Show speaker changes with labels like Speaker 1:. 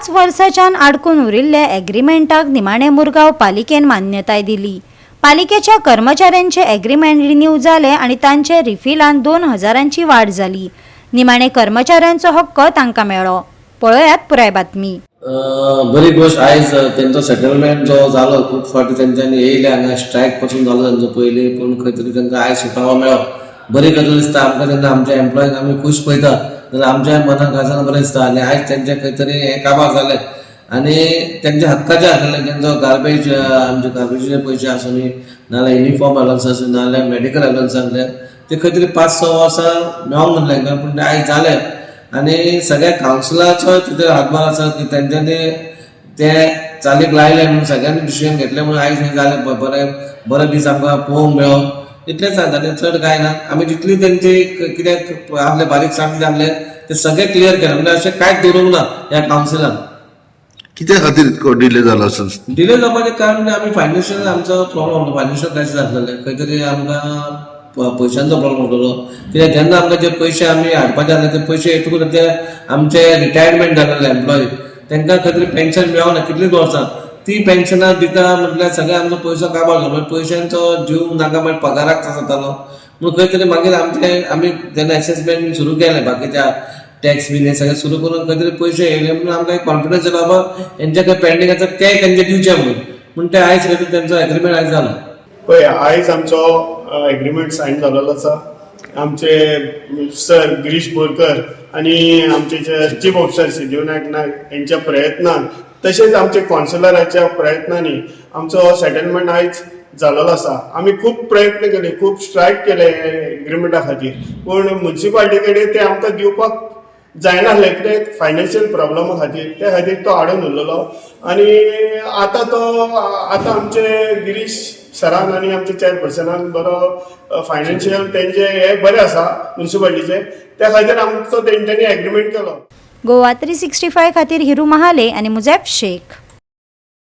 Speaker 1: 5 वर्सांच्यान आडकून उरिल्ल्या एग्रीमेंटाक निमाणे मुरगांव पालिकेन मान्यताय दिली। पालिकेच्या कर्मचाऱ्यांचे एग्रीमेंट रिन्यू जाले आणि तांचे रिफिलान 2000ची वाढ जाली। निमाणे कर्मचाऱ्यांचो हक्क तांकां मेळ्ळो। पळयात पुराय बातमी।
Speaker 2: बरी गोष्ट आयज तेंचो सेटलमेंट जो जालो खूब फावटी तेंच्यांनी येयले हांगा स्ट्रायक पासून जालो तेंचो पयलीं, पूण खंय तरी तांकां आयज सुटावो मेळ्ळो। बरी गजाल दिसता आमकां जेन्ना आमच्या एम्प्लॉयीक आमी खूश पळयता जाल्यार आमच्या मनाक गजाल बरें दिसता आनी आयज तेंचे खंय तरी हें काबार जालें आनी तेंच्या हक्काचें आसलें तेंचो गार्बेज आमचे गार्बेजीचे पयशे आसूं नाल्यार युनिफॉर्म अलावन्स आसूं नाल्यार मेडिकल अलावन्स आसले ते खंय तरी 5-6 वर्सां मेळोंक नासलें तांकां, पूण ते आयज जालें आनी सगळ्या कावन्सिलाचो तितूर हातभार आसा की तेंच्यांनी ते चालीक लायले म्हणून सगळ्यांनी डिसिजन घेतले म्हणून आयज हें जालें बरे दीस आमकां पळोवंक मेळ्ळो। इतलेंच सांगता तें चड कांय ना। आमी जितली तेंची कितें आपले बारीक सारीक जाल्ले ते सगळे क्लियर केले, म्हणजे अशें कांयच दवरूंक ना ह्या कावन्सिलान।
Speaker 3: कित्या खातीर इतको डिले जालो आसा?
Speaker 2: डिले जावपाचें कारण म्हणजे आमी फायनान्शियल आमचो प्रॉब्लम फायनान्शियल क्रायसीस आसलेले, खंय तरी आमकां पयशांचो प्रॉब्लम आसलेलो कित्याक जेन्ना आमकां जे पयशे आमी हाडपाचे आसले ते पयशे येतकूच ते आमचे रिटायरमेंट जाल्ले एम्प्लॉई तांकां खंय तरी पेन्शन मेळोंक ना कितलींच वर्सां, ती पेन्शनां दिता म्हटल्यार सगळे आमचो पयसो काबार जालो, मागीर पयशांचो जीव नाका मागीर पगाराक जातालो म्हणून खंय तरी मागीर आमी जेन्ना असेसमेंट सुरू केलें बाकीच्या टॅक्स बीन हे सगळें सुरू करून खंय तरी पयशे येयले म्हणून आमकां एक कॉन्फिडन्स येयलो बाबा हेंचे खंय पेंडींग आसा ते तेंचे दिवचे म्हणून ते आयज खंय तरी तेंचो एग्रीमेंट आयज जालो।
Speaker 4: पळय आयज आमचो एग्रीमेंट सायन जाल्लो आसा। आमचे सर गिरीश बोरकर आनी आमचे चीफ ऑफिसर सिद्धू नायक यांच्या प्रयत्नान तशेंच आमचे कॉन्सिलराच्या प्रयत्नांनी आमचो सेटलमेंट आयज जाल्लो आसा। आमी खूब प्रयत्न केले, खूब स्ट्रायक केले एग्रीमेंटा खातीर, पूण म्युन्सिपालिटी कडेन ते आमकां दिवपाक जायनासलें कित्याक फायनान्शियल प्रॉब्लमा खातीर, त्या खातीर तो आडून उरलेलो। आनी आतां आमचे गिरीश सरान आनी आमच्या चेअरपर्सनान बरो फायनान्शियल तेंचे हे बरें आसा म्युन्सिपालिटीचे, त्या खातीर आमचो तेंच्यांनी एग्रीमेंट केलो।
Speaker 1: गोवा 365 खातीर हिरू महाले आनी मुझैफ शेख।